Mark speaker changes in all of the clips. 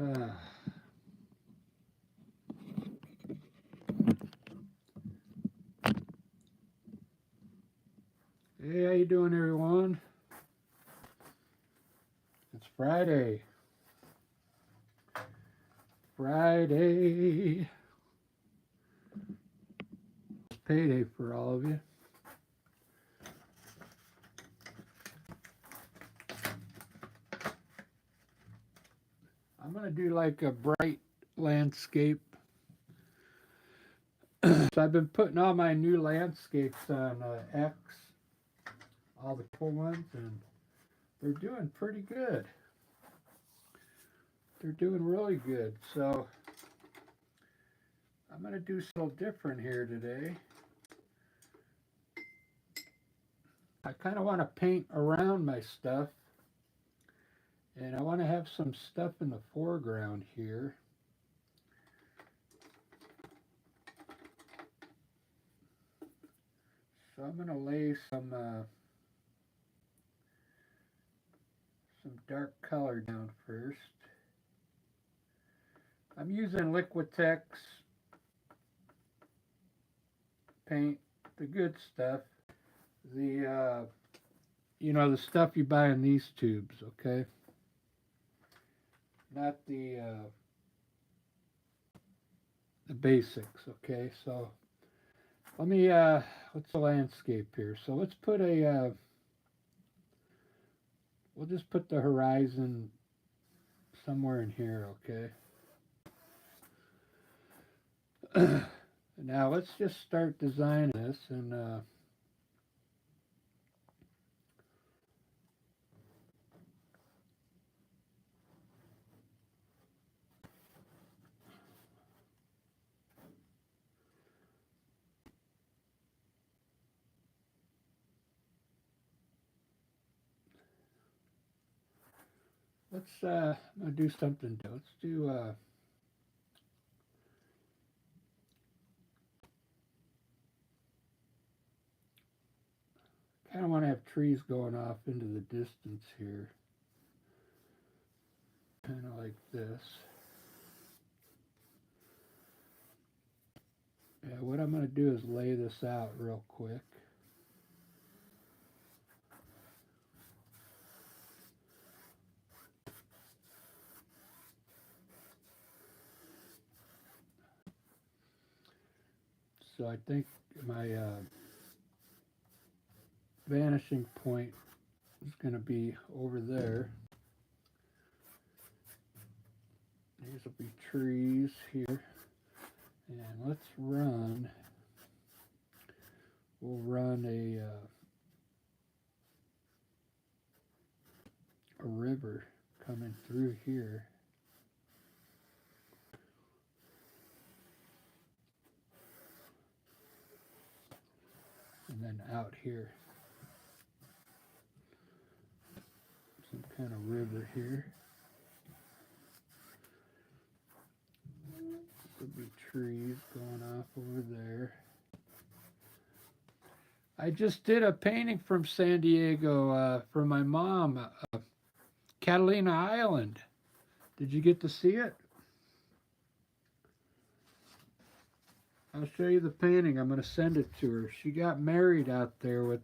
Speaker 1: Hey, how you doing, everyone? It's Friday. Friday. It's payday for all of you. I'm gonna do like a bright landscape. So I've been putting all my new landscapes on X, all the cool ones, and they're doing pretty good. They're doing really good. So I'm gonna do something different here today. I kind of want to paint around my stuff, and I want to have some stuff in the foreground here. So I'm going to lay some dark color down first. I'm using Liquitex paint, the good stuff. The the stuff you buy in these tubes, okay? Not the basics, okay? So let me what's the landscape here? So let's put a we'll just put the horizon somewhere in here, okay? Now let's just start designing this, and I'm gonna do something. Let's do kind of want to have trees going off into the distance here, kind of like this. Yeah, what I'm gonna do is lay this out real quick. So I think my vanishing point is going to be over there. These will be trees here. And let's run. We'll run a river coming through here. And then out here. Some kind of river here. Could be trees going off over there. I just did a painting from San Diego for my mom, Catalina Island. Did you get to see it? I'll show you the painting. I'm going to send it to her. She got married out there with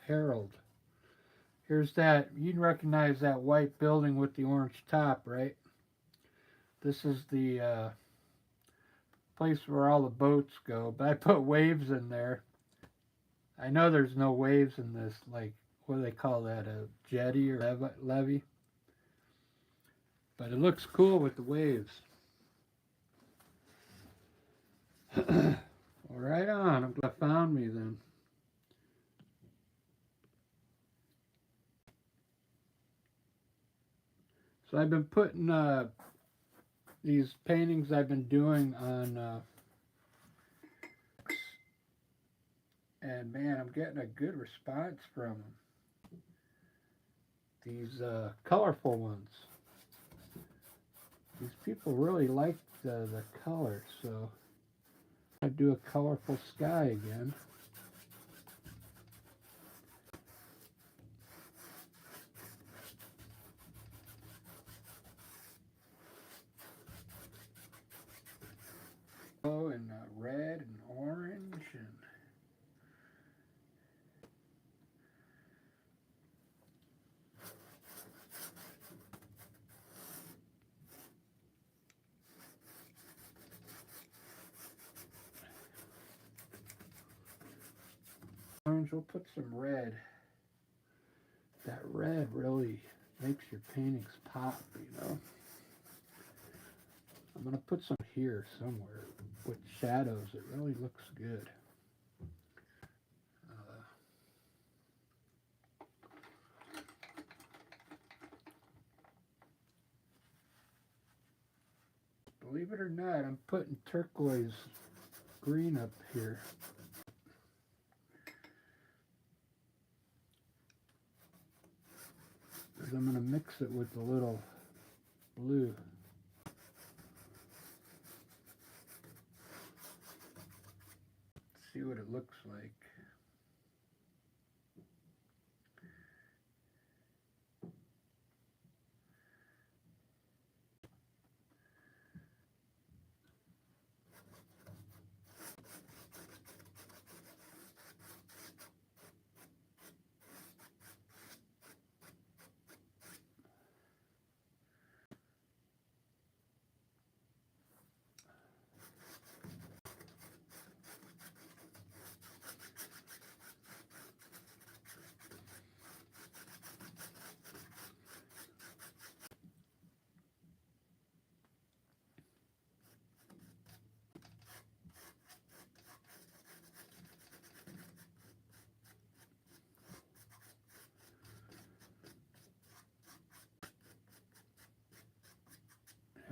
Speaker 1: Harold. Here's that. You can recognize that white building with the orange top, right? This is the place where all the boats go. But I put waves in there. I know there's no waves in this, like, what do they call that, a jetty or levee? But it looks cool with the waves. Well, right on. I'm glad you found me then. So I've been putting these paintings I've been doing on, and man, I'm getting a good response from them. These colorful ones. These people really like the color, so I do a colorful sky again. orange. We'll put some red. That red really makes your paintings pop, you know. I'm going to put some here somewhere with shadows. It really looks good. Believe it or not, I'm putting turquoise green up here. Because I'm going to mix it with a little blue. See what it looks like.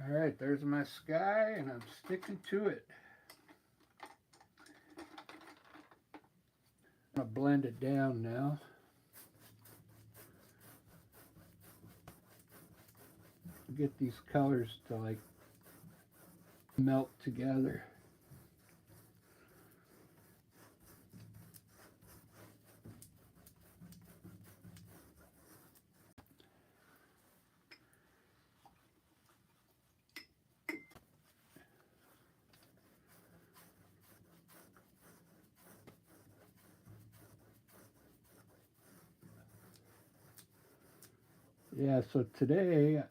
Speaker 1: Alright, there's my sky, and I'm sticking to it. I'm going to blend it down now. Get these colors to like melt together. Yeah, so today,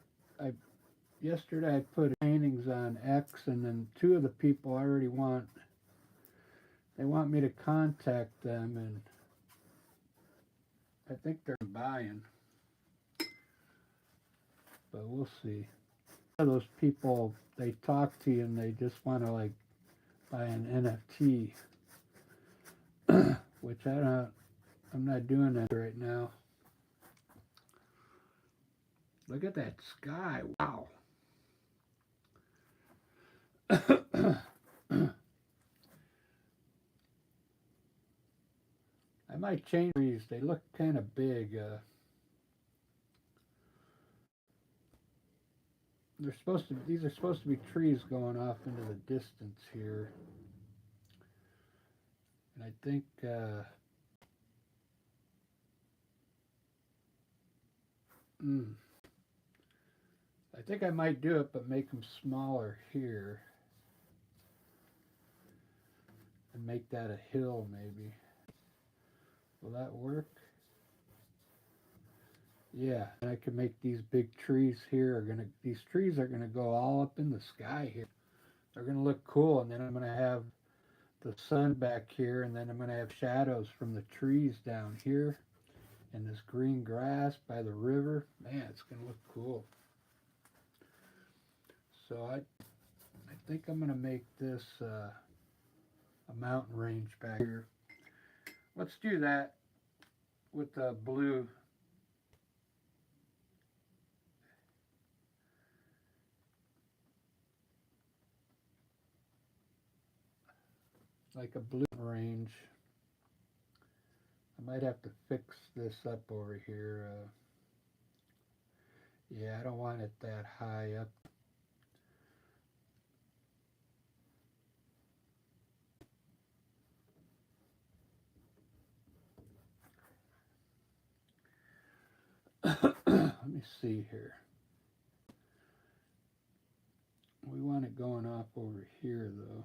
Speaker 1: yesterday I put paintings on X, and then two of the people I already they want me to contact them, and I think they're buying, but we'll see. Those people, they talk to you and they just want to like buy an NFT, which I'm not doing that right now. Look at that sky, wow. I might change these. They look kind of big. These are supposed to be trees going off into the distance here. And I think I might do it, but make them smaller here. And make that a hill maybe. Will that work? Yeah, and I can make these big trees here these trees are gonna go all up in the sky here. They're gonna look cool, and then I'm gonna have the sun back here, and then I'm gonna have shadows from the trees down here and this green grass by the river. Man, it's gonna look cool. So I think I'm gonna make this a mountain range back here. Let's do that with the blue. Like a blue range. I might have to fix this up over here. Yeah, I don't want it that high up. Let me see here. We want it going off over here though.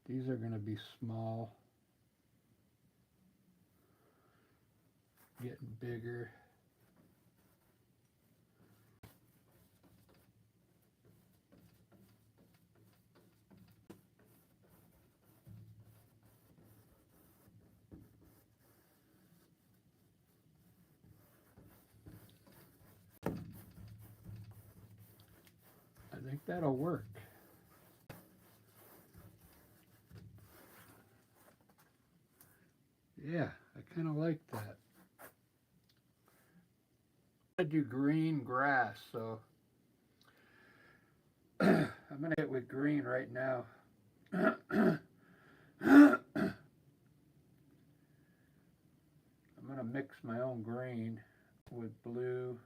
Speaker 1: These are going to be small. Getting bigger. think that'll work. Yeah, I kind of like that. I do green grass, so I'm gonna hit with green right now. I'm gonna mix my own green with blue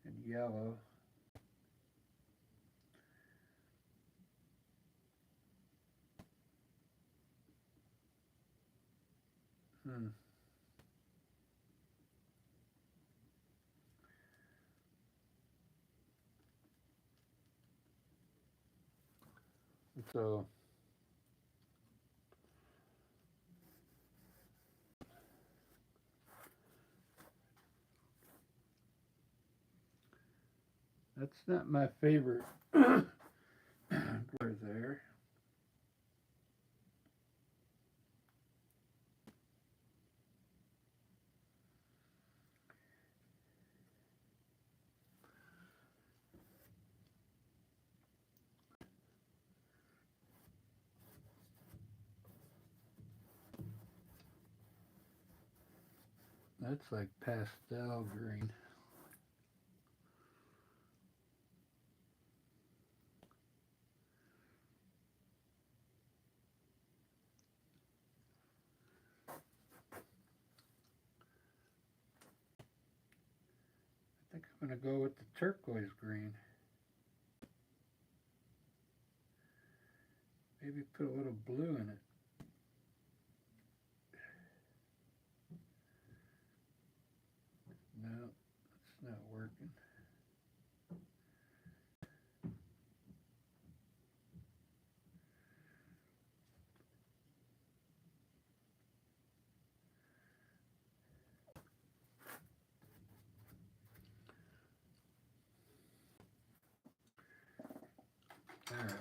Speaker 1: and yellow. Hmm. So that's not my favorite color there. That's like pastel green. I think I'm gonna go with the turquoise green. Maybe put a little blue in it. No, it's not working. All right.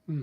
Speaker 1: Hmm.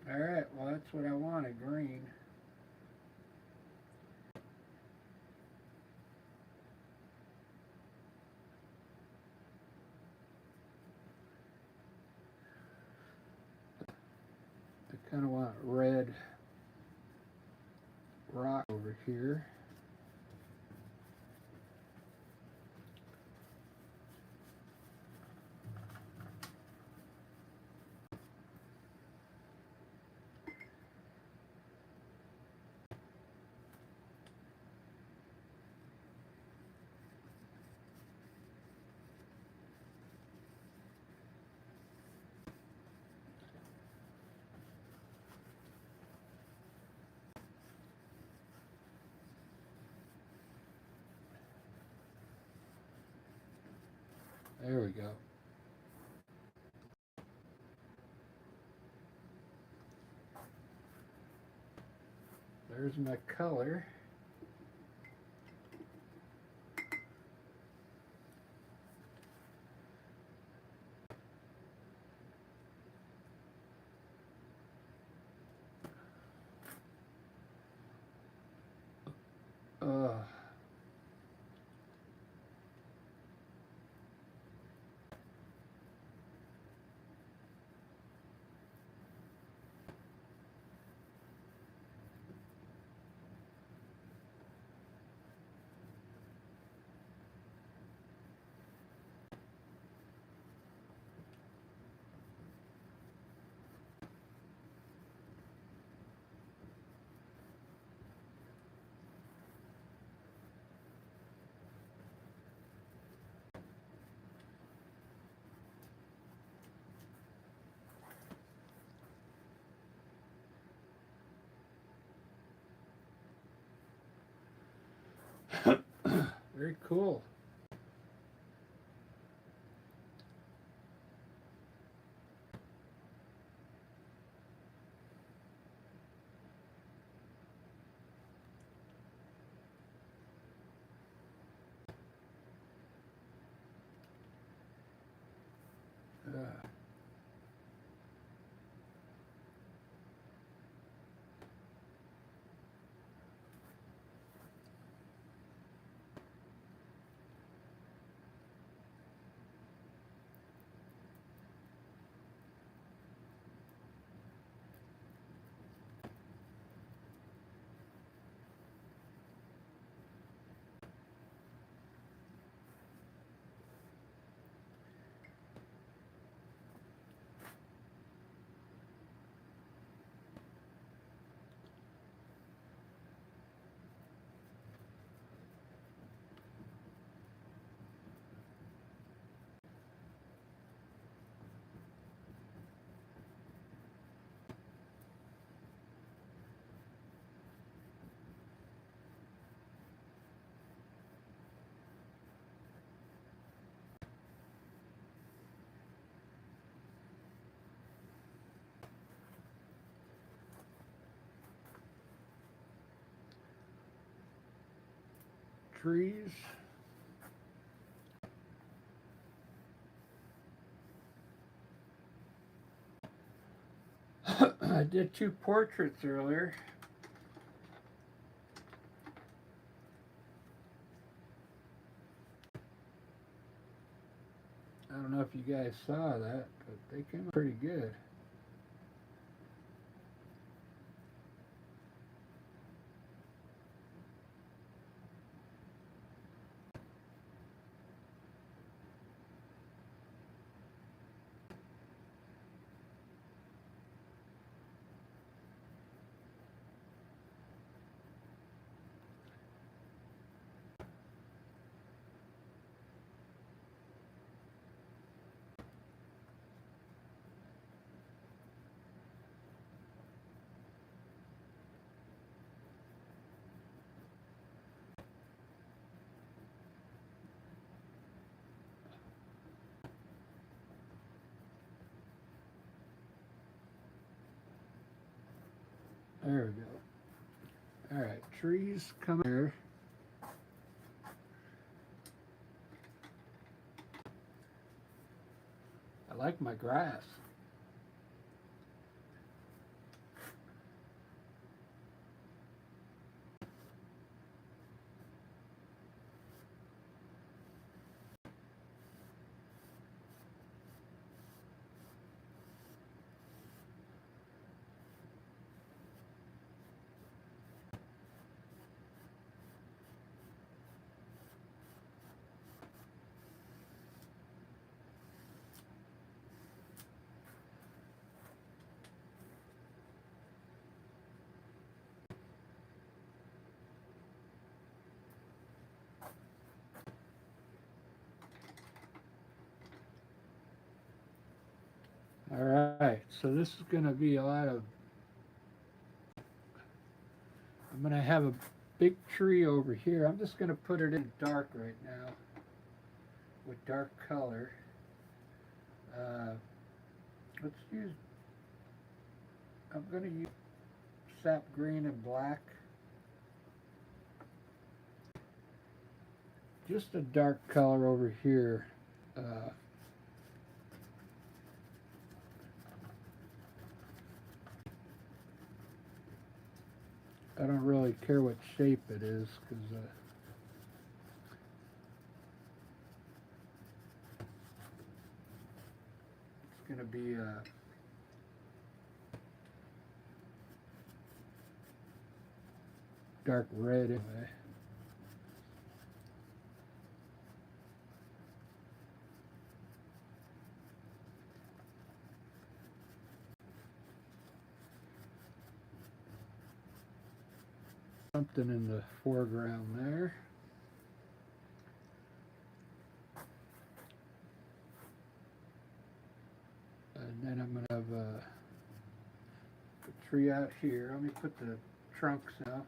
Speaker 1: All right. Well, that's what I wanted, green. red rock over here. There we go. There's my color. Uh, very cool. Uh, trees. I did 2 portraits earlier. I don't know if you guys saw that, but they came out pretty good. There we go. Alright, trees come here. I like my grass. So this is going to be a lot of, I'm going to have a big tree over here. I'm just going to put it in dark right now with dark color. Let's use, I'm going to use sap green and black. Just a dark color over here. I don't really care what shape it is, because it's going to be dark red anyway. Something in the foreground there. And then I'm going to have a tree out here. Let me put the trunks out.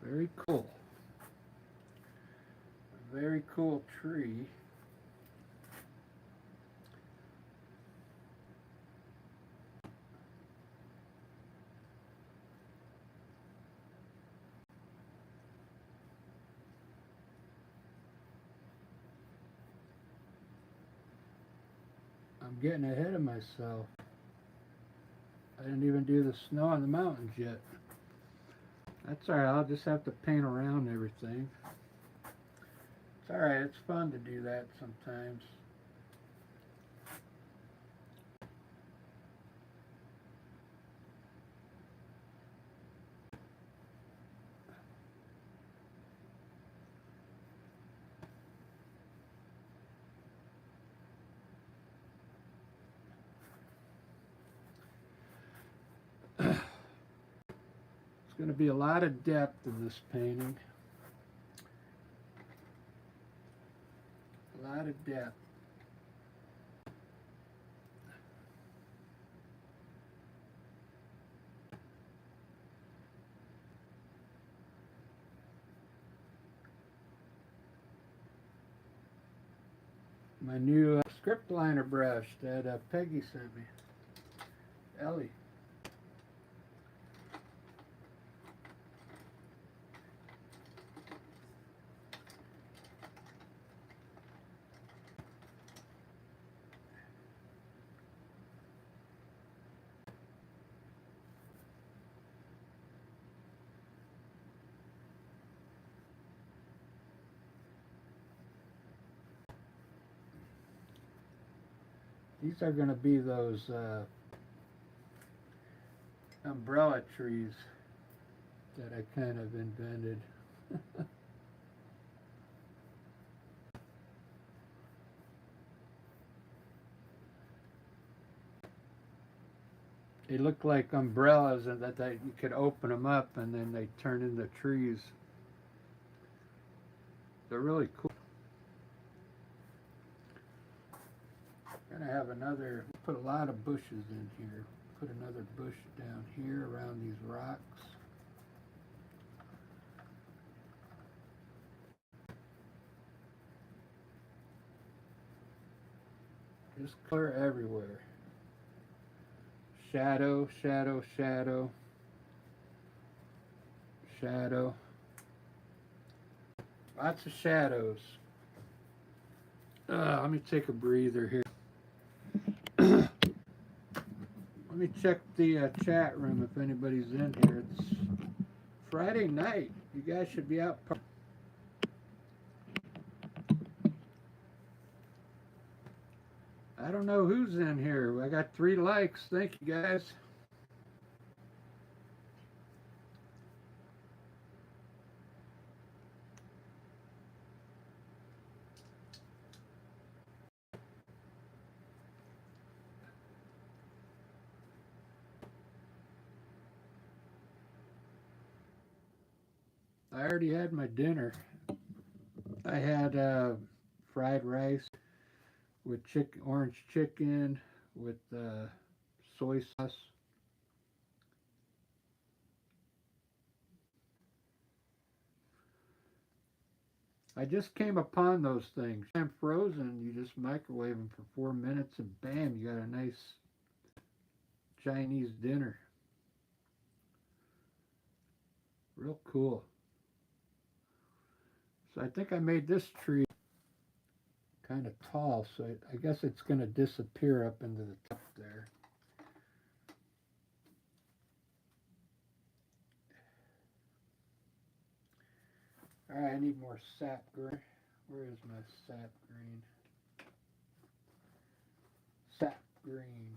Speaker 1: Very cool. A very cool tree. I'm getting ahead of myself. I didn't even do the snow on the mountains yet. That's alright, I'll just have to paint around everything. It's alright, it's fun to do that sometimes. There's going to be a lot of depth in this painting. A lot of depth. My new script liner brush that Peggy sent me. Ellie. These are going to be those umbrella trees that I kind of invented. They look like umbrellas, and that you could open them up and then they turn into trees. They're really cool. have another, put a lot of bushes in here. Put another bush down here around these rocks. Just color everywhere. Shadow, shadow, shadow, shadow. Lots of shadows. Let me take a breather here. Let me check the chat room if anybody's in here. It's Friday night. You guys should be out. I don't know who's in here. I got 3 likes. Thank you, guys. I already had my dinner. I had fried rice with orange chicken with soy sauce. I just came upon those things. I'm frozen. You just microwave them for 4 minutes and bam, you got a nice Chinese dinner. Real cool. So I think I made this tree kind of tall, so I guess it's going to disappear up into the top there. Alright, I need more sap green. Where is my sap green? Sap green.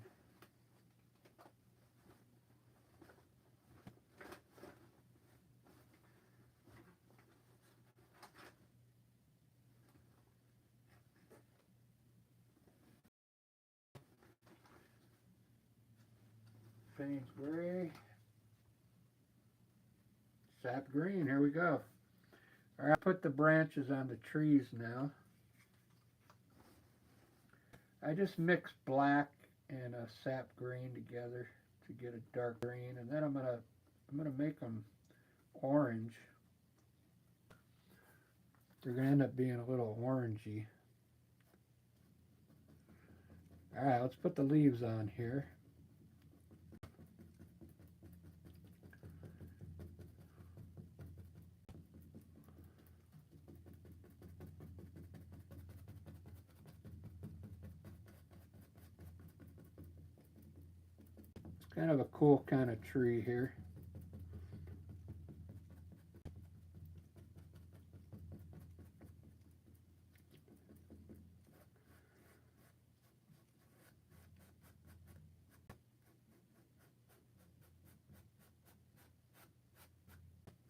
Speaker 1: Payne's gray. Sap green, here we go. Alright, put the branches on the trees now. I just mix black and sap green together to get a dark green, and then I'm gonna make them orange. They're gonna end up being a little orangey. Alright, let's put the leaves on here. Kind of a cool kind of tree here.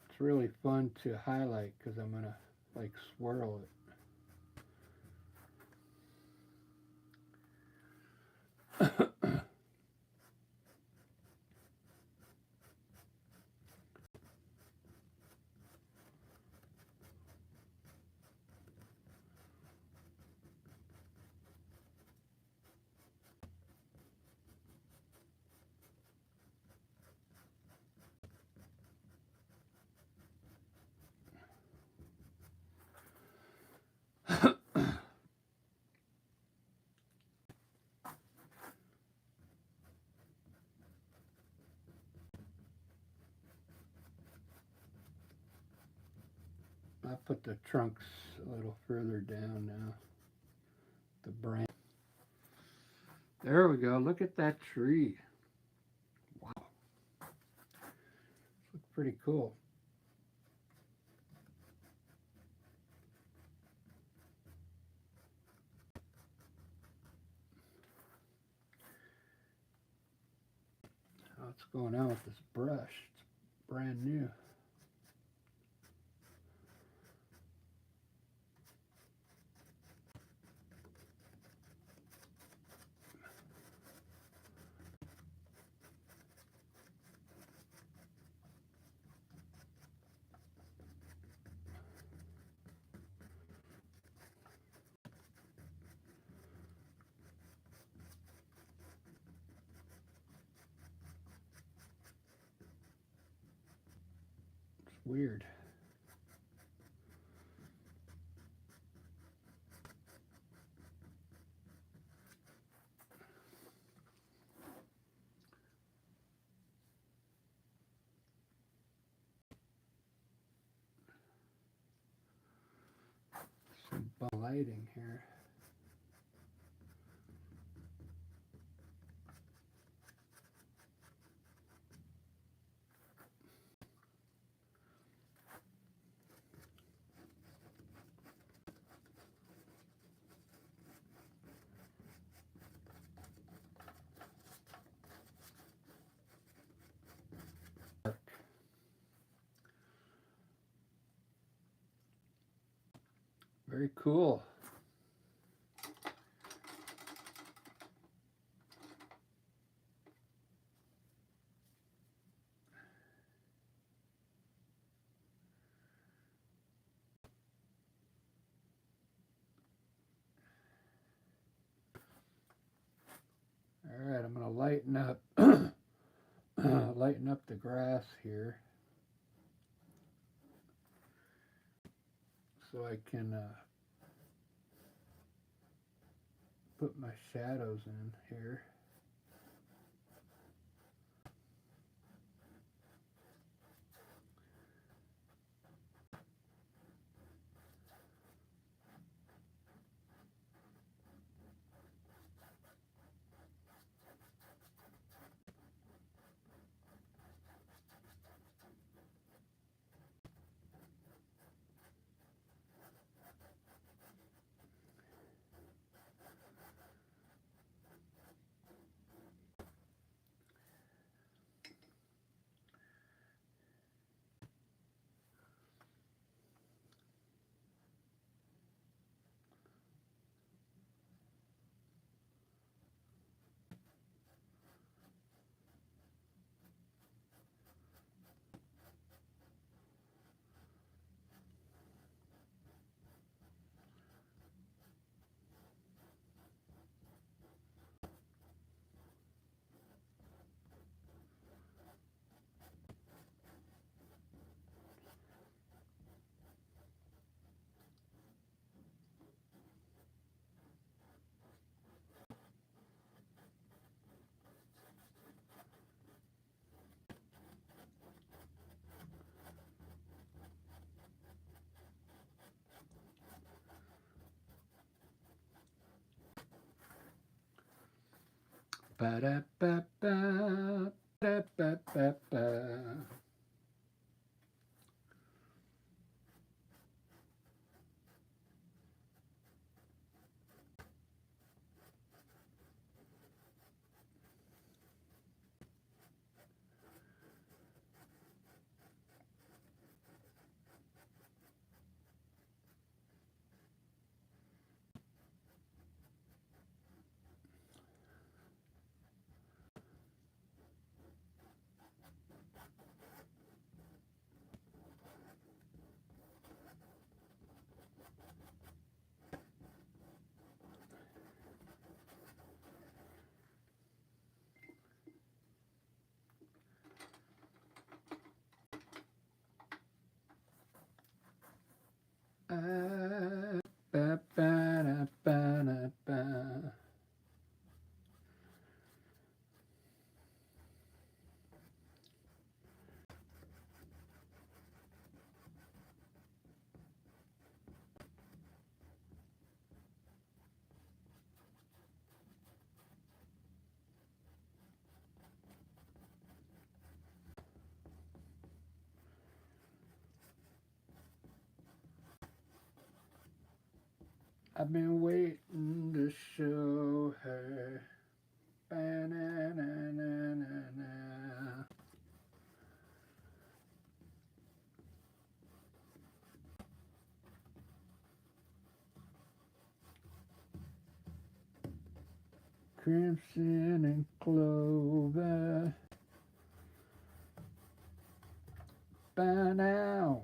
Speaker 1: It's really fun to highlight because I'm gonna like swirl it. I'll put the trunks a little further down now. The branch. There we go. Look at that tree. Wow. Looks pretty cool. What's going on with this brush? It's brand new. weird. Some lighting here. Very cool. All right, I'm going to lighten up lighten up the grass here so I can put my shadows in here. Ba-da-ba-ba, ba-da-ba-ba-ba. Ba-ba-da-ba-da-ba. I've been waiting to show her. Ba-na-na-na-na-na. Crimson and clover. By now.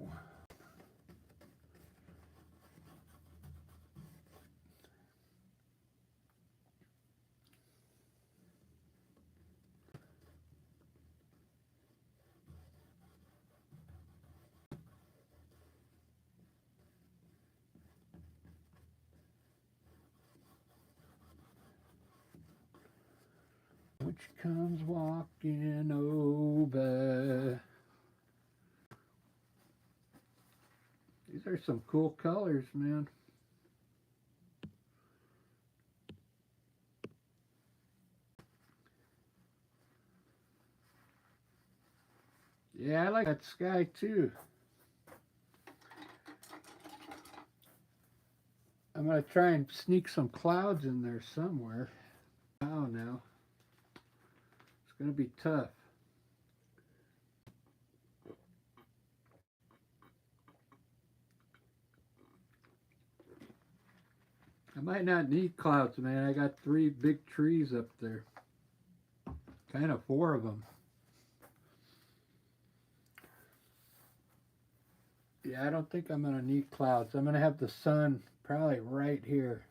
Speaker 1: which comes walking over. These are some cool colors, man. Yeah, I like that sky too. I'm going to try and sneak some clouds in there somewhere. Oh, no. It's going to be tough. I might not need clouds, man. I got 3 big trees up there. Kind of 4 of them. Yeah, I don't think I'm going to need clouds. I'm going to have the sun probably right here.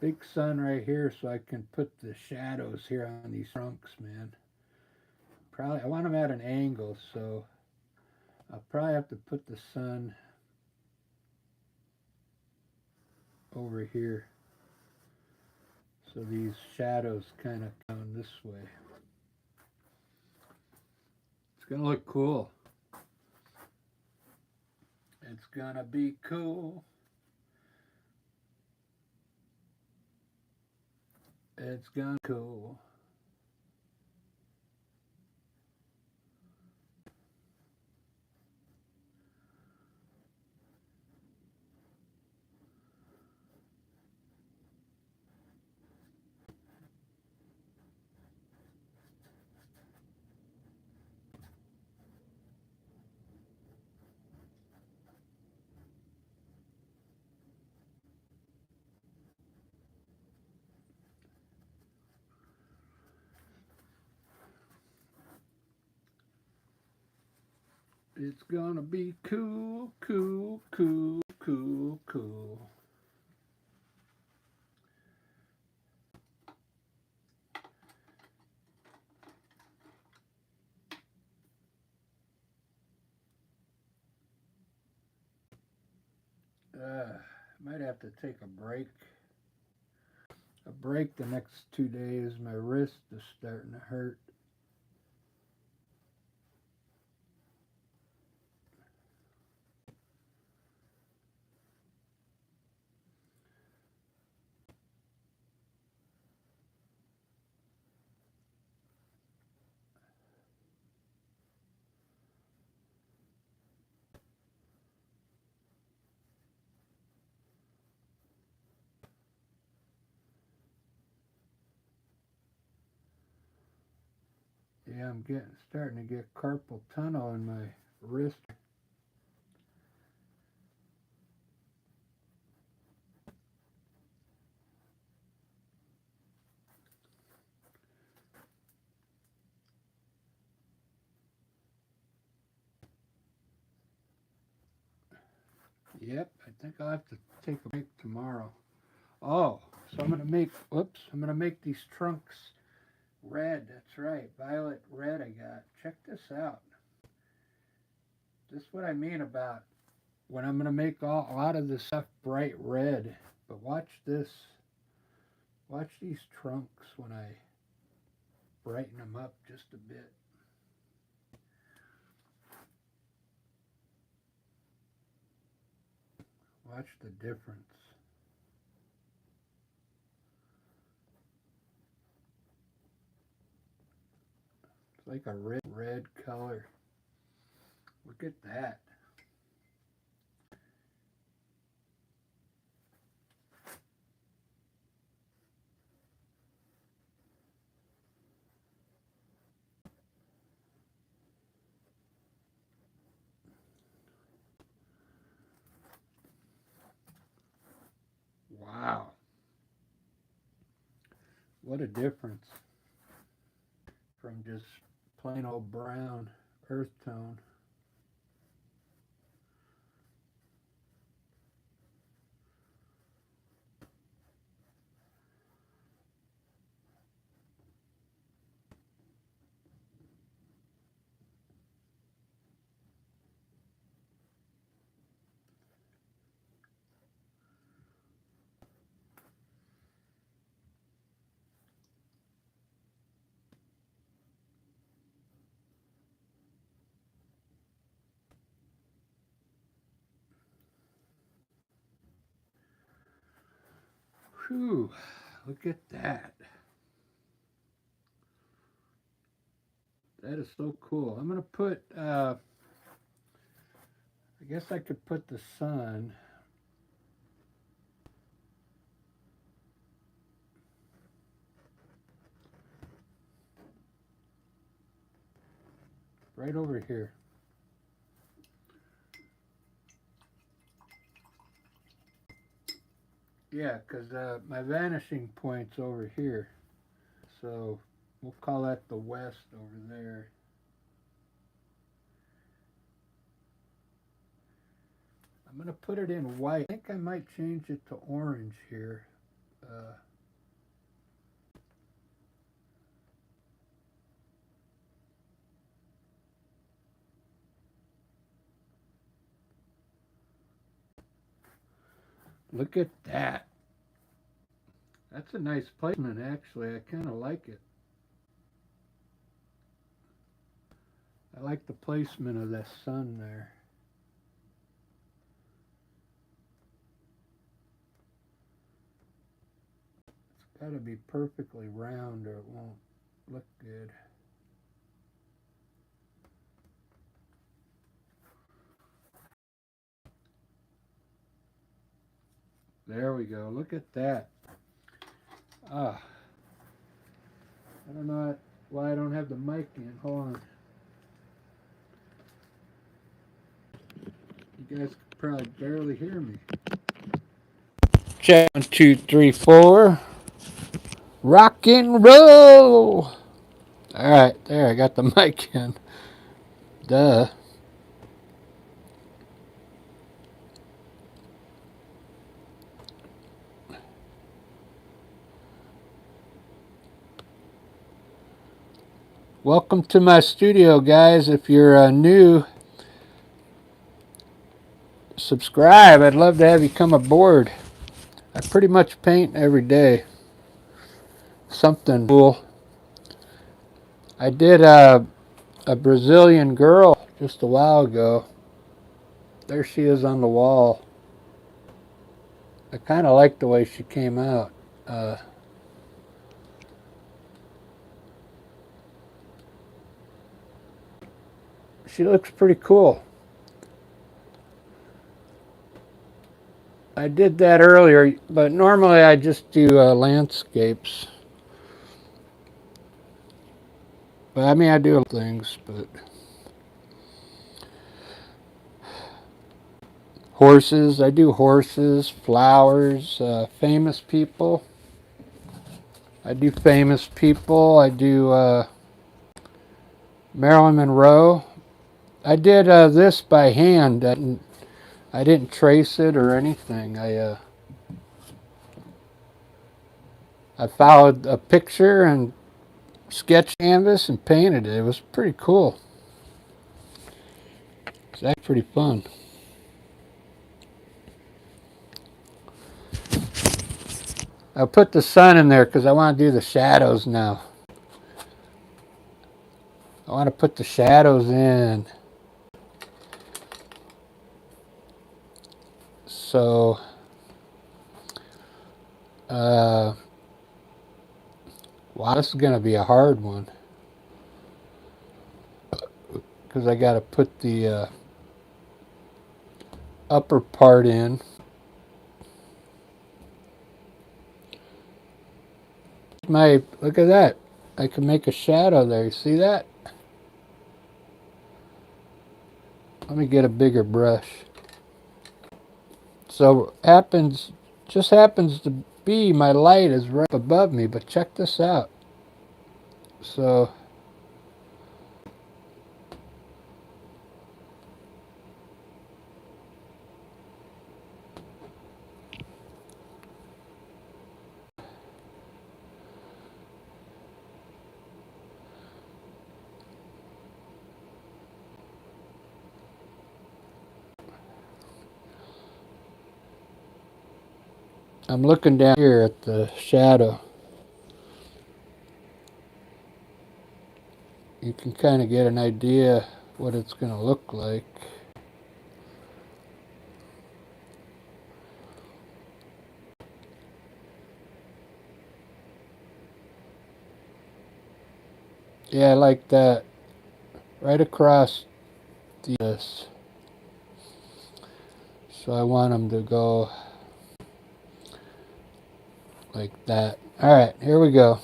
Speaker 1: Big sun right here so I can put the shadows here on these trunks, man. Probably, I want them at an angle, so I'll probably have to put the sun over here. So these shadows kind of come this way. It's going to look cool. It's going to be cool. It's gonna be cool. It's gonna be cool, cool, cool, cool, cool. Might have to take a break. A break the next 2 days. My wrist is starting to hurt. Yeah, I'm starting to get carpal tunnel in my wrist. Yep, I think I'll have to take a break tomorrow. Oh, so I'm gonna make, whoops, I'm gonna make these trunks red. That's right, violet red I got. Check this out. This is what I mean about when I'm gonna make a lot of this stuff bright red. But watch this. Watch these trunks when I brighten them up just a bit. Watch the difference. It's like a red color. Look at that. Wow. What a difference from just plain old brown earth tone. Whew, look at that. That is so cool. I'm going to put, I guess I could put the sun. Right over here. Yeah, because my vanishing point's over here. So we'll call that the west over there. I'm going to put it in white. I think I might change it to orange here. Uh, Look at that. That's a nice placement, actually. I kind of like it. I like the placement of that sun there. It's got to be perfectly round or it won't look good. There we go. Look at that. Ah, I don't know why I don't have the mic in. Hold on. You guys can probably barely hear me. Check 1, 2, 3, 4. Rock and roll. All right, there. I got the mic in. Duh. Welcome to my studio, guys. If you're new, subscribe. I'd love to have you come aboard. I pretty much paint every day. Something cool. I did a Brazilian girl just a while ago. There she is on the wall. I kind of like the way she came out. She looks pretty cool. I did that earlier, but normally I just do landscapes. But I mean, I do things, but horses, I do horses, flowers, famous people. I do famous people. I do Marilyn Monroe. I did this by hand. I didn't trace it or anything. I followed a picture and sketch canvas and painted it. It was pretty cool. It's actually pretty fun. I put the sun in there because I want to do the shadows now. I want to put the shadows in. So, wow, this is going to be a hard one. Because I got to put the upper part in. Look at that. I can make a shadow there. You see that? Let me get a bigger brush. So just happens to be my light is right above me, but check this out. So I'm looking down here at the shadow. You can kind of get an idea what it's going to look like. Yeah, like that. Right across this. So I want them to go like that. All right, here we go.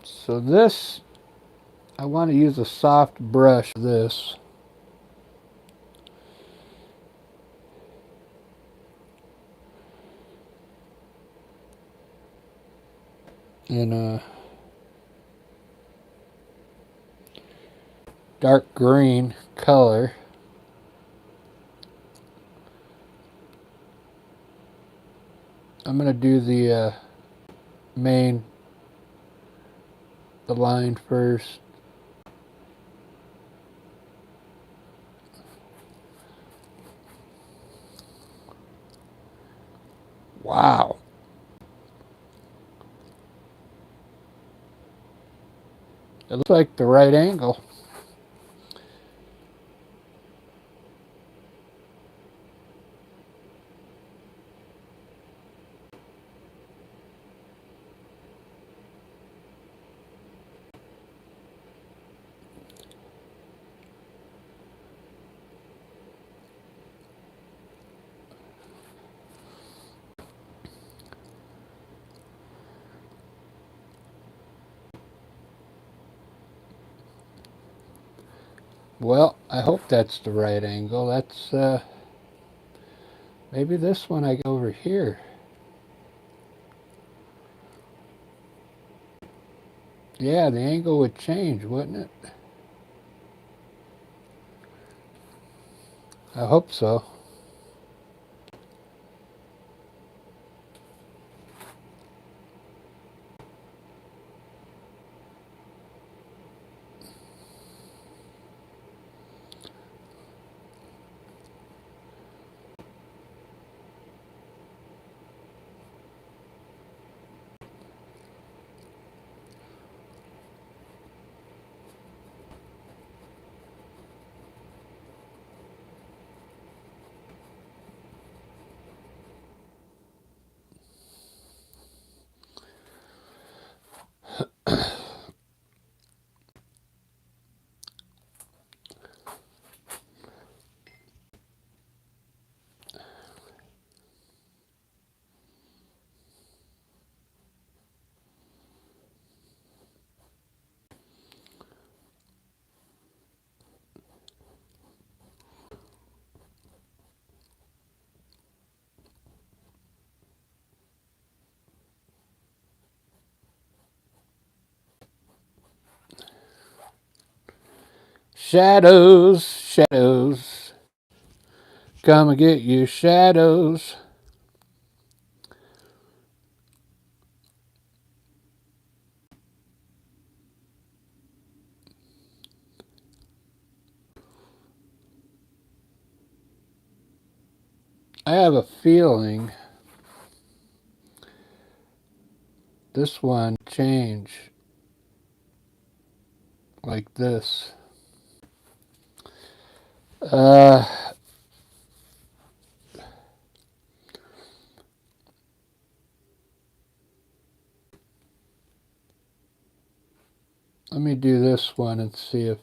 Speaker 1: So this, I want to use a soft brush for this. In a dark green color. I'm going to do the the line first. Wow. It looks like the right angle. Well, I hope that's the right angle. That's, maybe this one I go over here. Yeah, the angle would change, wouldn't it? I hope so. Shadows, shadows, come and get your shadows. I have a feeling this one change like this. Uh, Let me do this one and see if,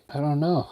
Speaker 1: I don't know.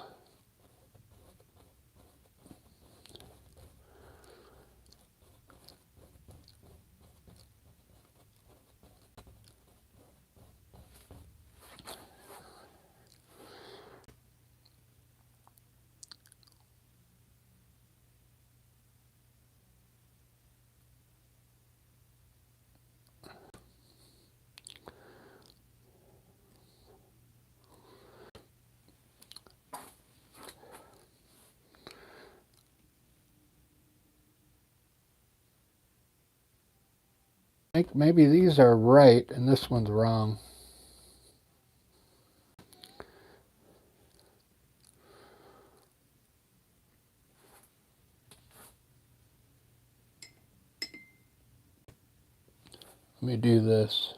Speaker 1: I think maybe these are right and this one's wrong. Let me do this.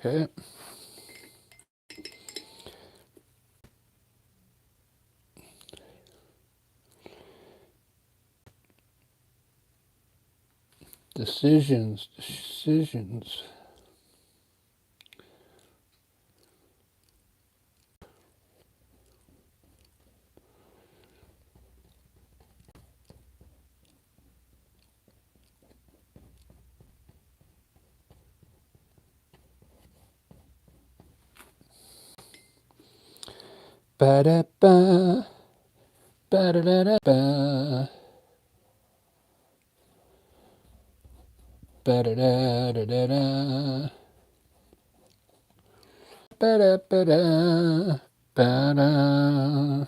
Speaker 1: Okay. Decisions. Ba-da-ba. Ba-da-da-da-ba. Ba-da-da-da-da-da. Ba-da-ba-da. Ba-da.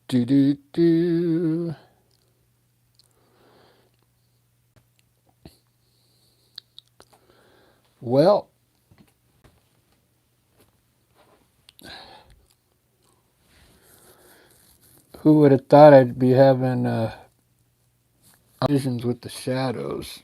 Speaker 1: Do-do-do. Well, who would have thought I'd be having visions with the shadows?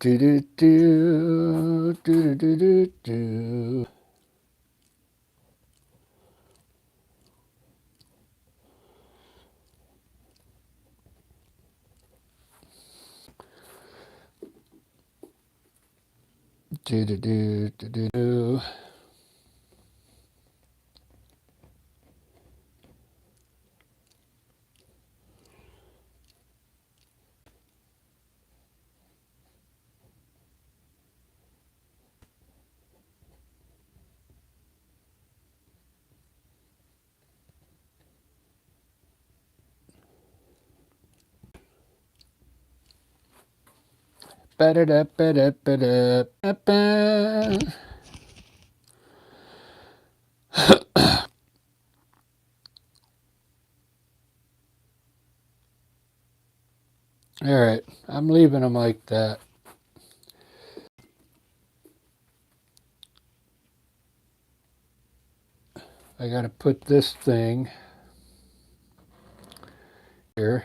Speaker 1: Do-do-do. Do-do-do-do-do. Do-do-do-do-do. Ba-da-da-ba-da-ba-da-ba-ba. All right, I'm leaving them like that. I got to put this thing here.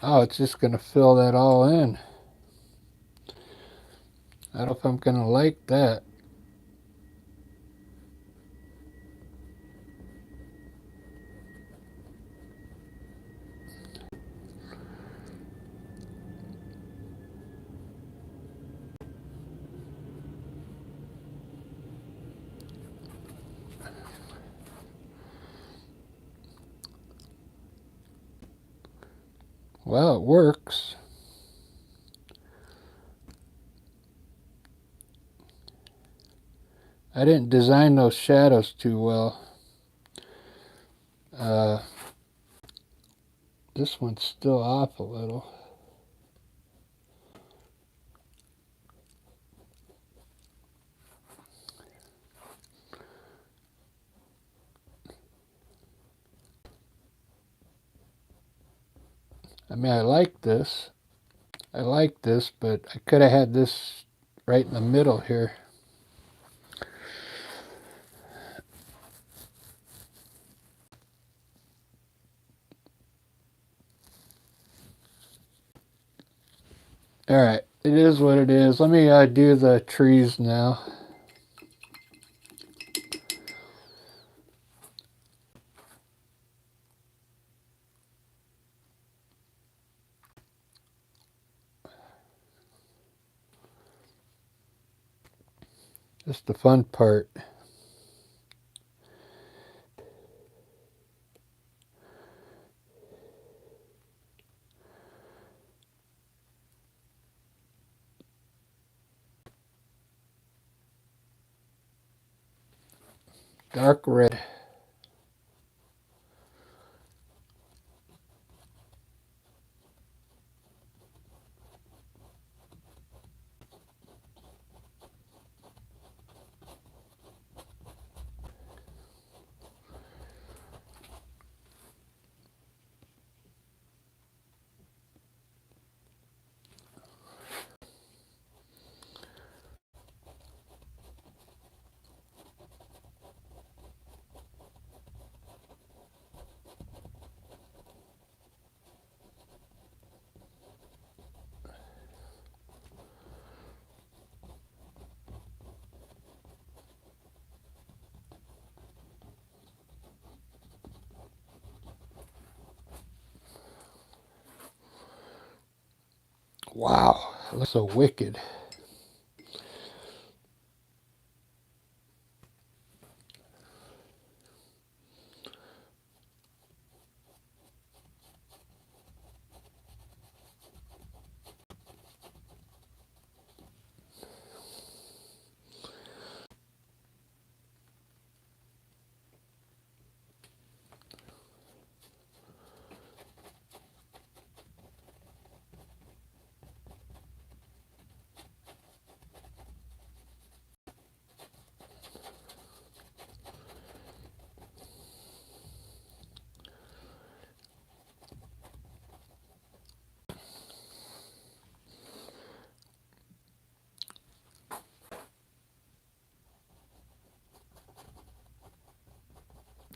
Speaker 1: Oh, it's just going to fill that all in. I don't know if I'm going to like that. Well, it works. I didn't design those shadows too well. This one's still off a little. I mean, I like this. But I could have had this right in the middle here. All right, it is what it is. Let me do the trees now. Just the fun part. Dark red. Wow, it looks so wicked.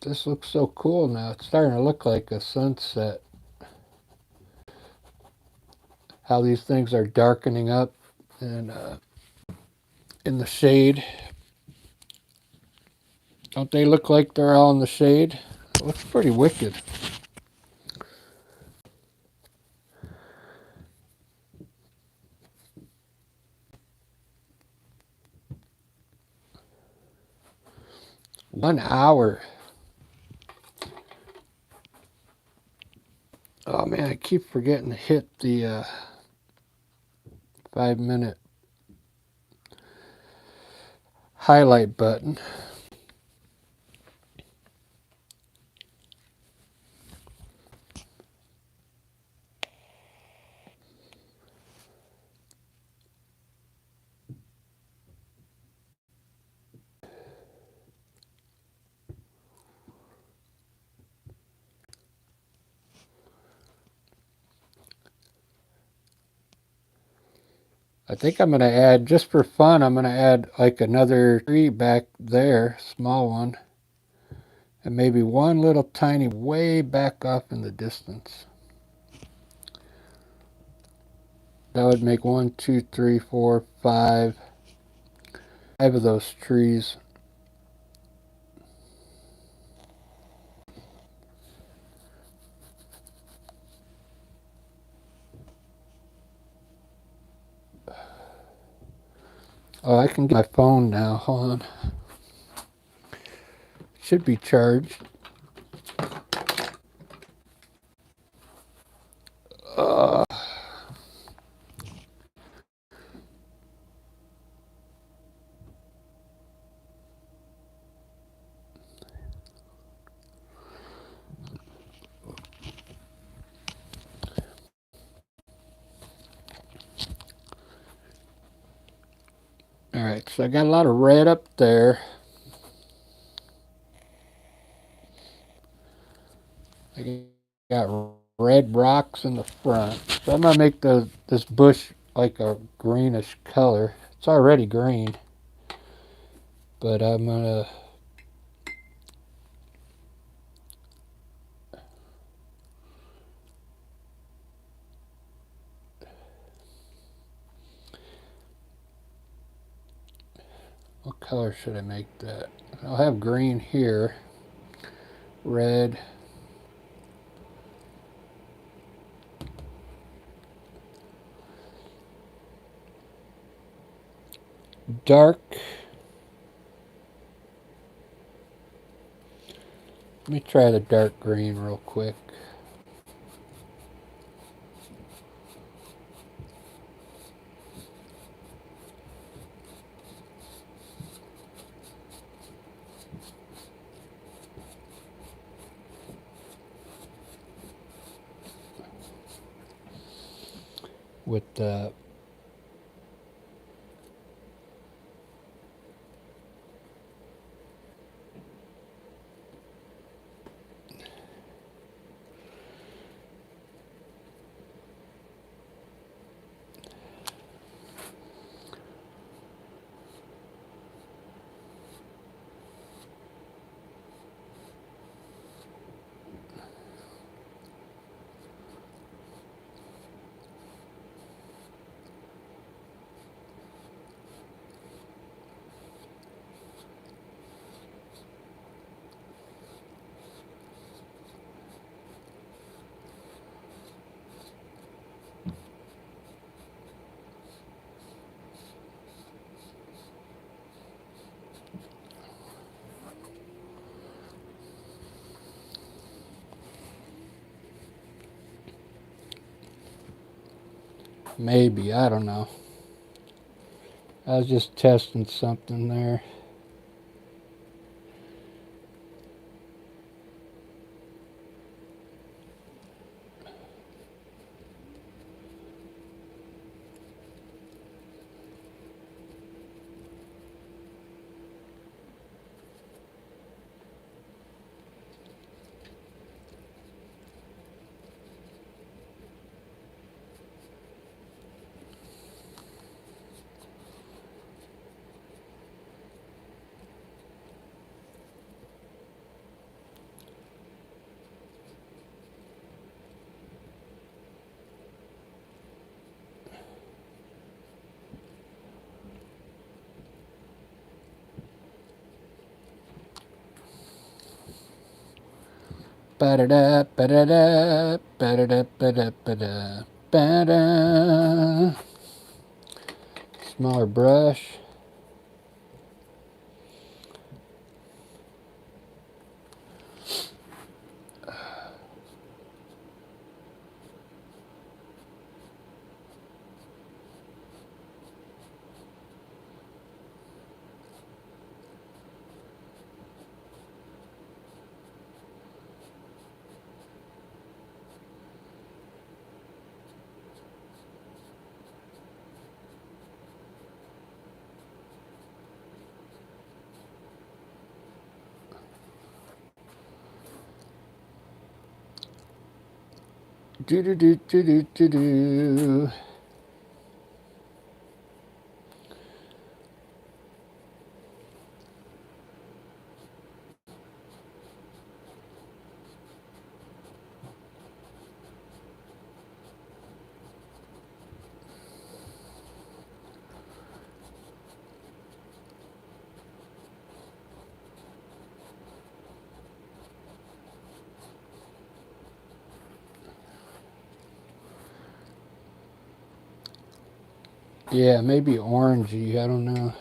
Speaker 1: This looks so cool now. It's starting to look like a sunset. How these things are darkening up and in the shade. Don't they look like they're all in the shade? It looks pretty wicked. One hour. Oh man, I keep forgetting to hit the 5-minute highlight button. I think I'm going to add, just for fun, I'm going to add like another tree back there, small one. And maybe one little tiny way back off in the distance. That would make 1, 2, 3, 4, 5 of those trees. Oh, I can get my phone now. Hold on. Should be charged. All right, so I got a lot of red up there. I got red rocks in the front. So I'm gonna make this bush like a greenish color. It's already green, but I'm gonna what color should I make that? I'll have green here, red. Dark. Let me try the dark green real quick. With the maybe, I don't know. I was just testing something there. Ba-da-da, ba-da-da, ba-da-da, ba-da, ba-da, ba-da. Smaller brush. Do do do do do do do. Yeah, maybe orangey, I don't know.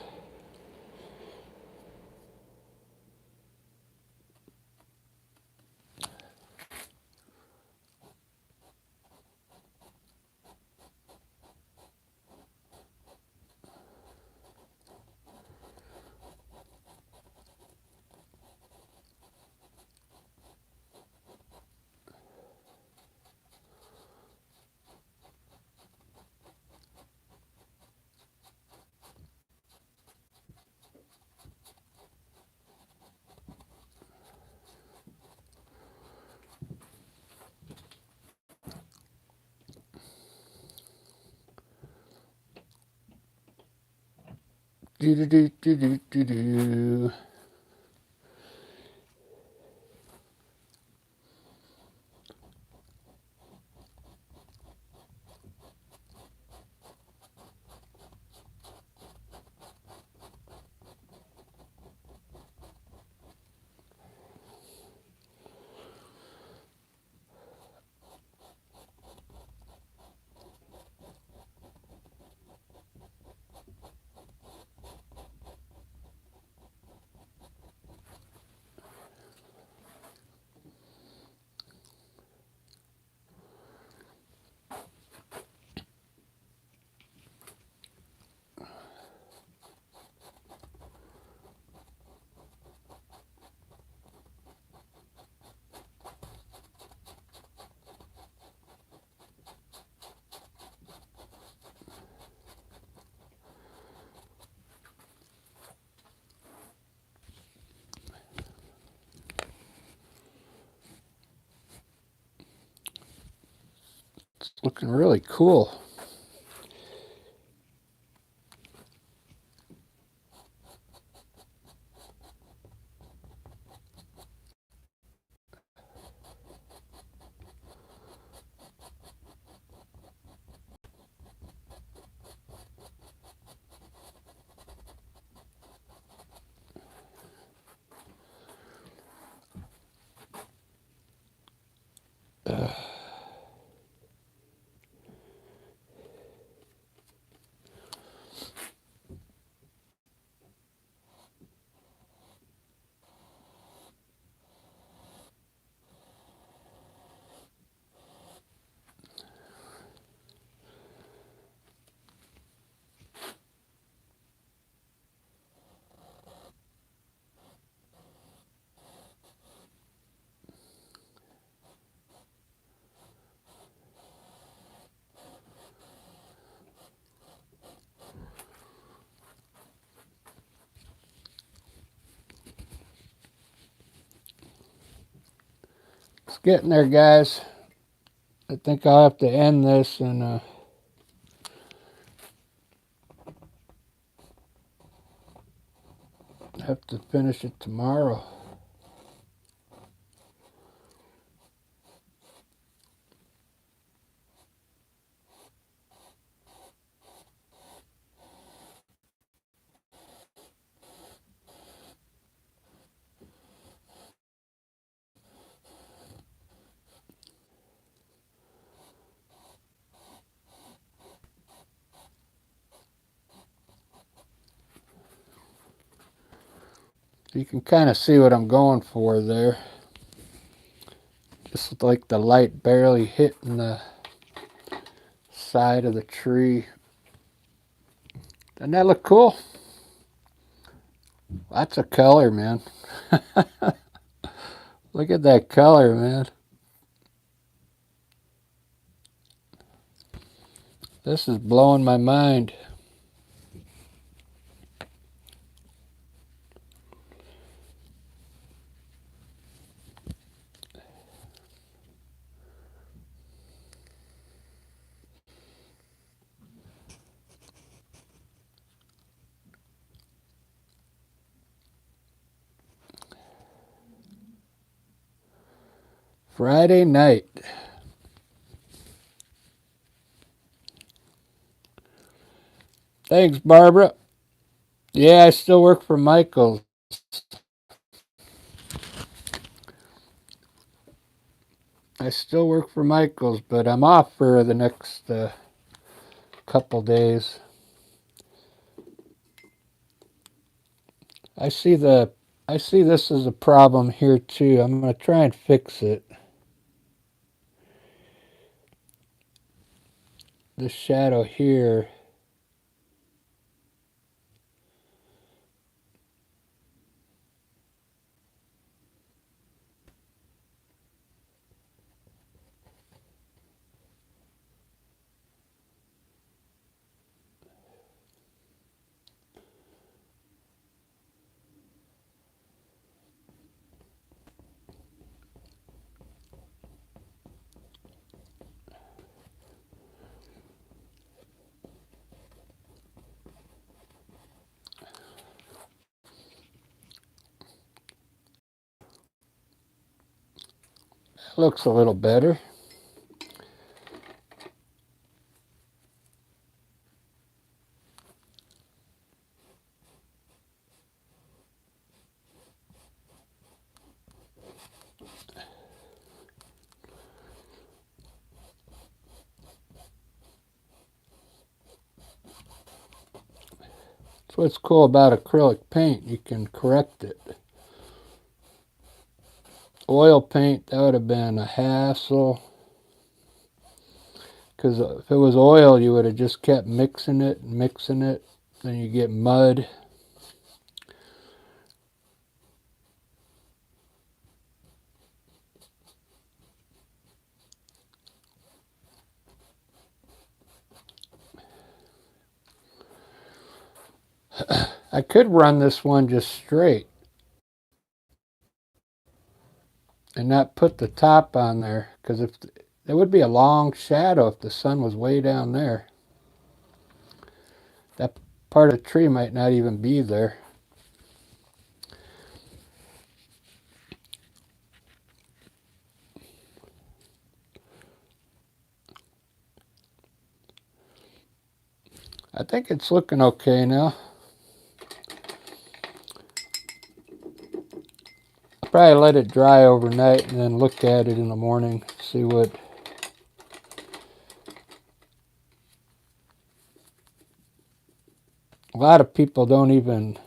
Speaker 1: Do do do do do do do. It's looking really cool. It's getting there, guys. I think I'll have to end this and have to finish it tomorrow. You can kind of see what I'm going for there. Just like the light barely hitting the side of the tree. Doesn't that look cool? Lots of color, man. Look at that color, man. This is blowing my mind. Friday night. Thanks, Barbara. Yeah, I still work for Michael's. I still work for Michael's, but I'm off for the next couple days. I see this as a problem here too. I'm going to try and fix it. This shadow here. looks a little better. That's what's cool about acrylic paint. You can correct it. Oil paint, that would have been a hassle. Because if it was oil, you would have just kept mixing it and mixing it. Then you get mud. I could run this one just straight and not put the top on there, because if there would be a long shadow if the sun was way down there. That part of the tree might not even be there. I think it's looking okay now. I'll probably let it dry overnight and then look at it in the morning, see what. A lot of people don't even,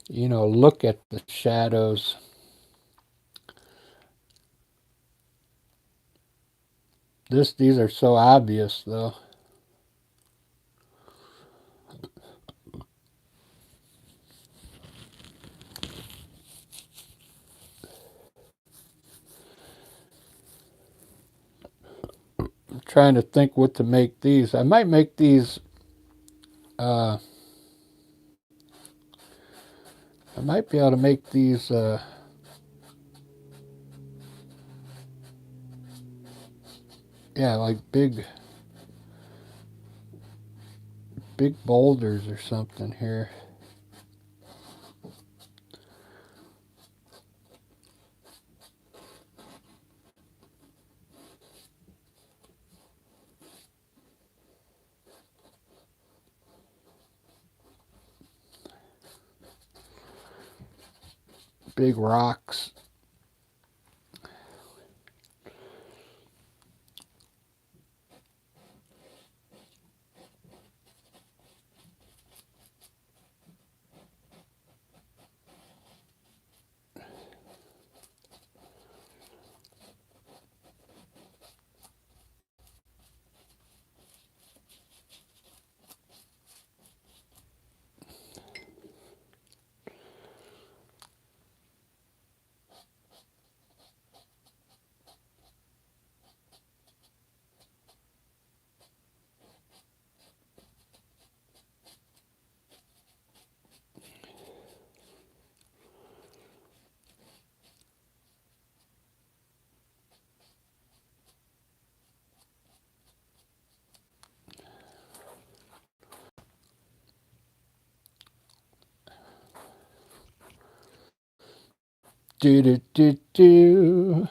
Speaker 1: look at the shadows. These are so obvious though. I'm trying to think what to make these. I might make these, I might be able to make these, yeah, like big boulders or something here. Big rocks. Do do do do.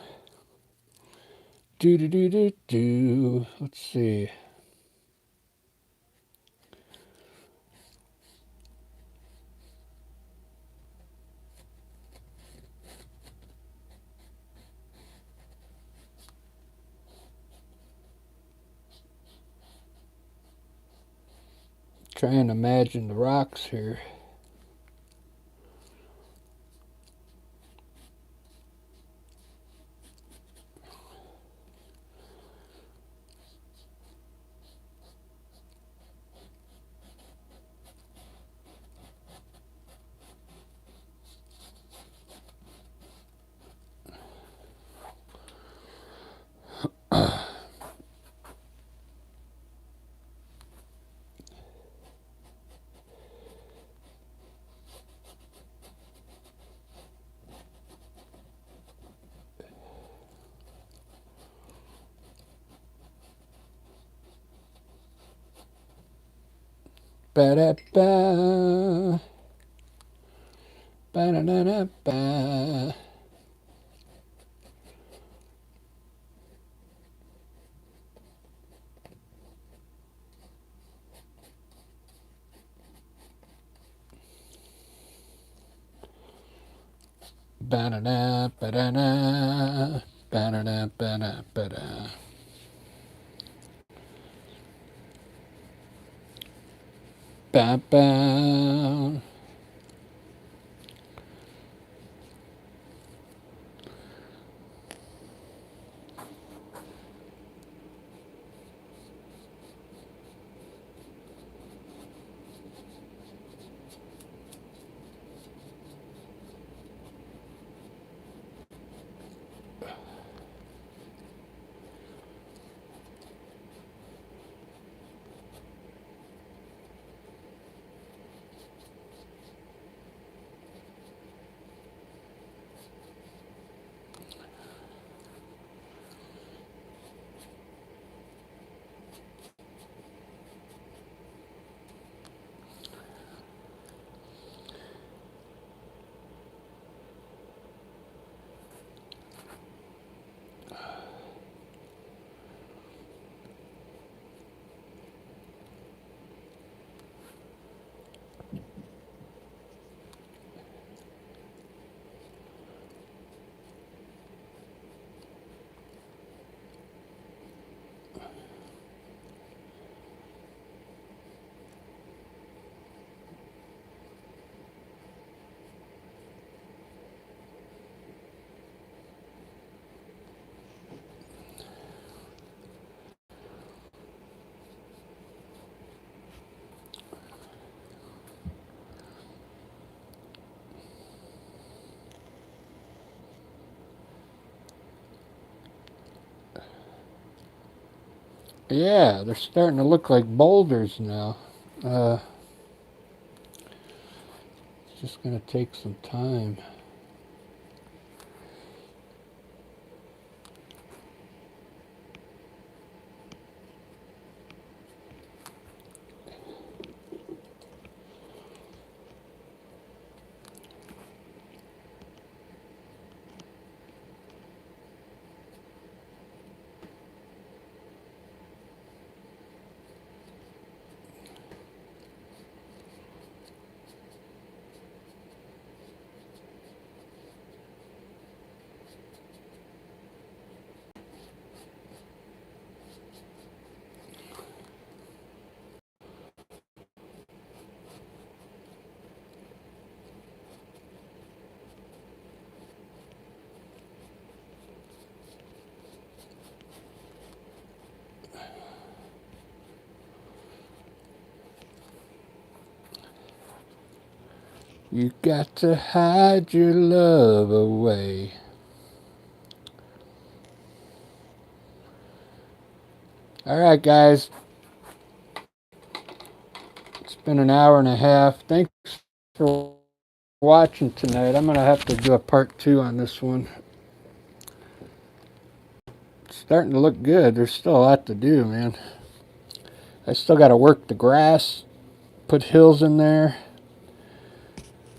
Speaker 1: Do do do do do. Let's see. Trying to imagine the rocks here. Ba-da-ba. Ba-da-da-da-ba. Ba-da-da, ba-da-da, ba-da-da, ba-da, ba-da. Ba-ba. Yeah, they're starting to look like boulders now. It's just going to take some time. You got to hide your love away. All right, guys. It's been an hour and a half. Thanks for watching tonight. I'm going to have to do a part 2 on this one. It's starting to look good. There's still a lot to do, man. I still got to work the grass, put hills in there,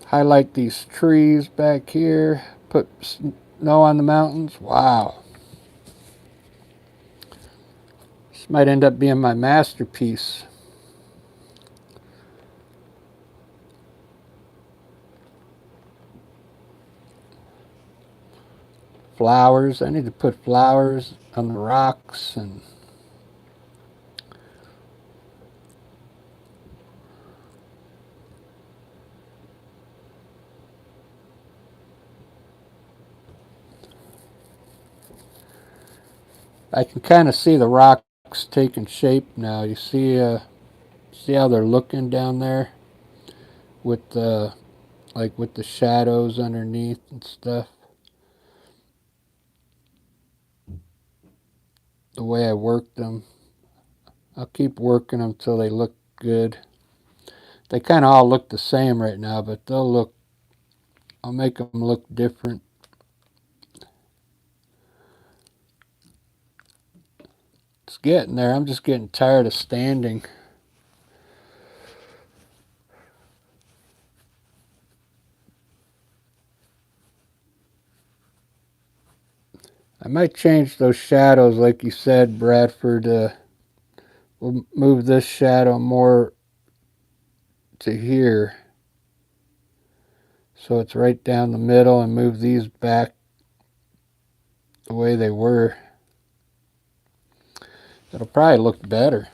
Speaker 1: highlight these trees back here, put snow on the mountains. Wow. This might end up being my masterpiece. Flowers. I need to put flowers on the rocks and I can kind of see the rocks taking shape now. You see how they're looking down there with the with the shadows underneath and stuff. The way I worked them. I'll keep working them till they look good. They kind of all look the same right now, but I'll make them look different. It's getting there. I'm just getting tired of standing. I might change those shadows like you said, Bradford. We'll move this shadow more to here so it's right down the middle, and move these back the way they were. It'll probably look better.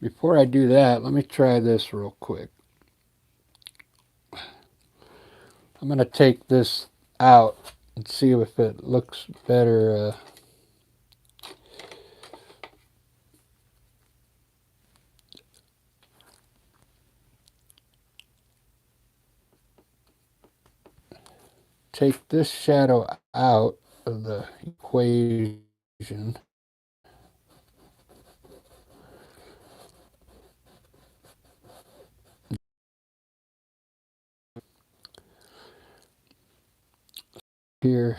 Speaker 1: Before I do that, let me try this real quick. I'm going to take this out and see if it looks better. Take this shadow out of the equation. Here.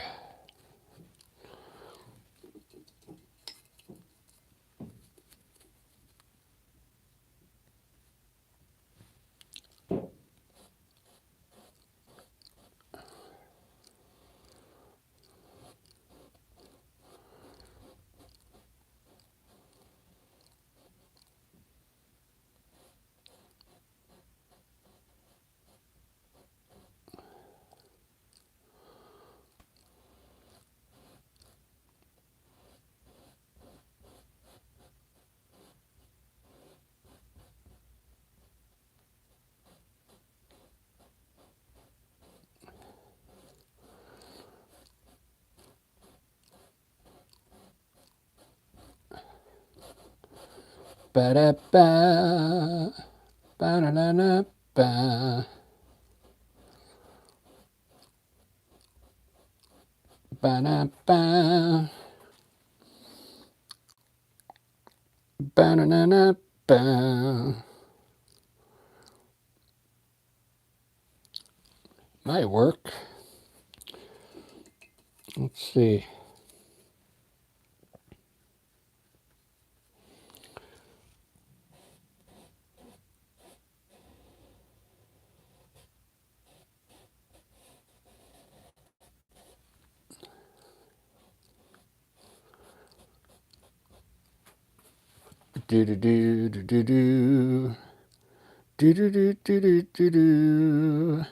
Speaker 1: Ba-da-ba, ba-da-da-da-ba, ba-da-ba, ba-da-da-da-ba. Might work. Let's see. Do do do do do do do do do do do do.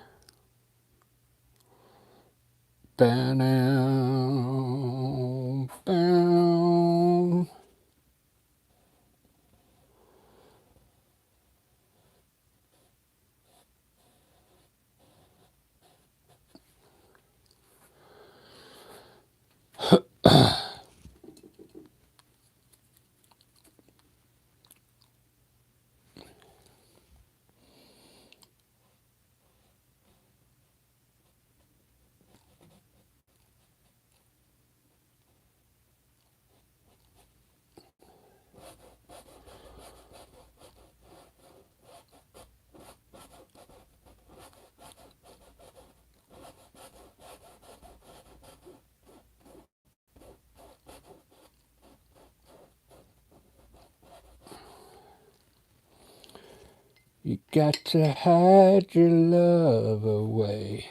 Speaker 1: Bow, bow. You got to hide your love away.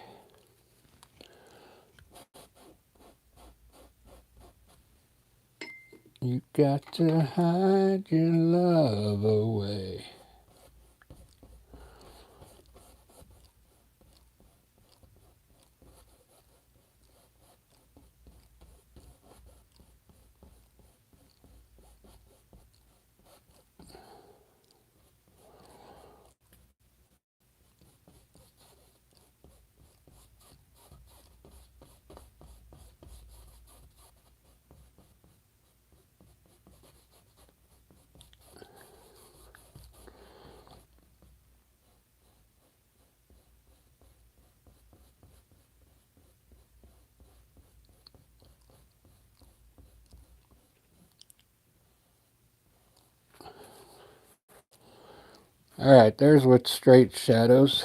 Speaker 1: You got to hide your love away. All right, there's with straight shadows.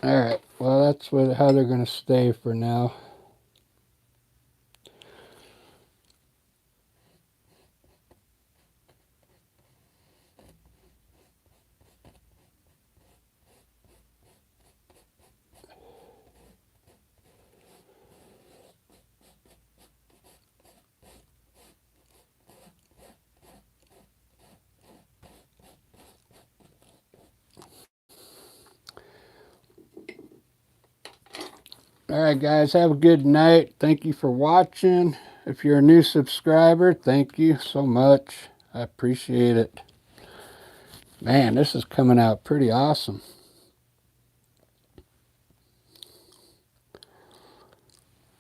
Speaker 1: Alright, well that's how they're going to stay for now. Alright guys, have a good night. Thank you for watching. If you're a new subscriber, thank you so much. I appreciate it. Man, this is coming out pretty awesome.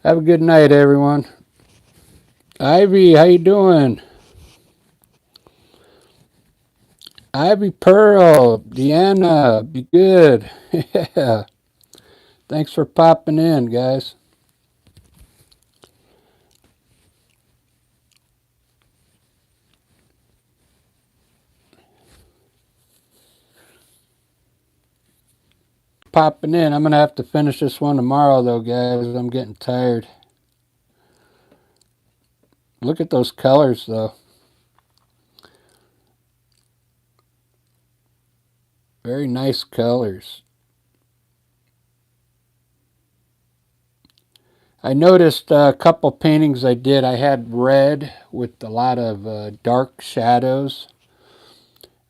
Speaker 1: Have a good night, everyone. Ivy, how you doing? Ivy Pearl, Deanna, be good. Yeah. Thanks for popping in, guys. Popping in. I'm going to have to finish this one tomorrow, though, guys. I'm getting tired. Look at those colors, though. Very nice colors. I noticed a couple paintings I did. I had red with a lot of dark shadows.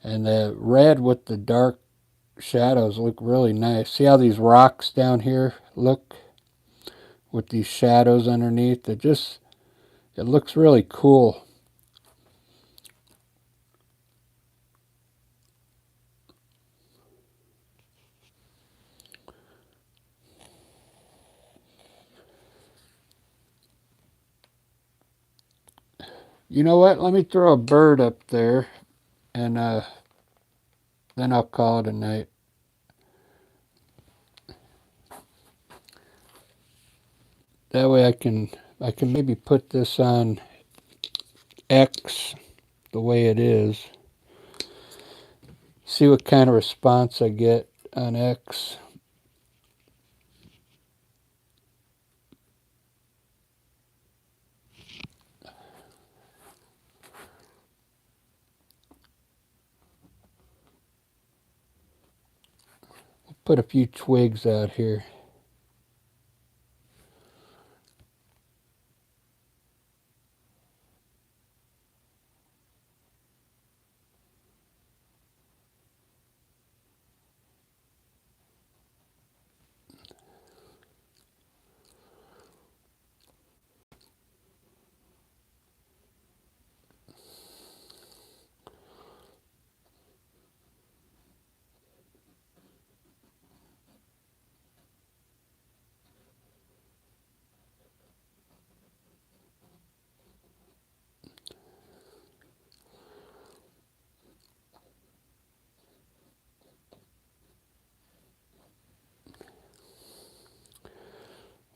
Speaker 1: And the red with the dark shadows look really nice. See how these rocks down here look with these shadows underneath? It looks really cool. You know what? Let me throw a bird up there, and then I'll call it a night. That way I can maybe put this on X the way it is. See what kind of response I get on X. Put a few twigs out here.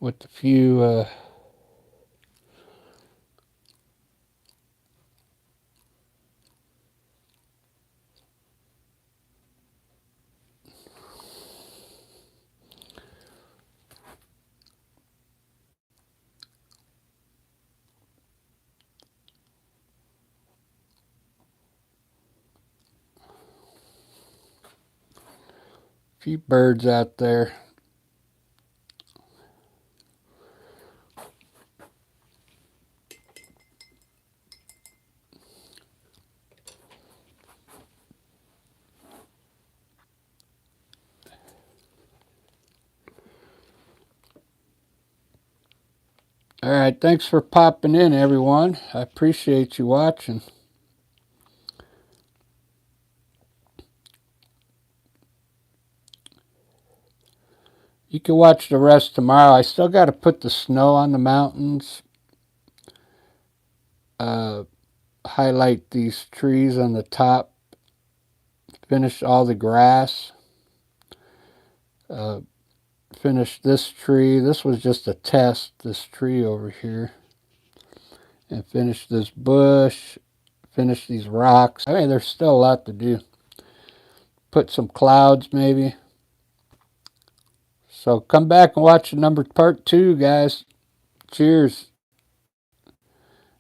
Speaker 1: With a few birds out there. All right, thanks for popping in, everyone. I appreciate you watching. You can watch the rest tomorrow. I still got to put the snow on the mountains. Highlight these trees on the top. Finish all the grass. Finish this tree. This was just a test, this tree over here. And finish this bush. Finish these rocks. I mean, there's still a lot to do. Put some clouds maybe. So come back and watch part 2, guys. Cheers.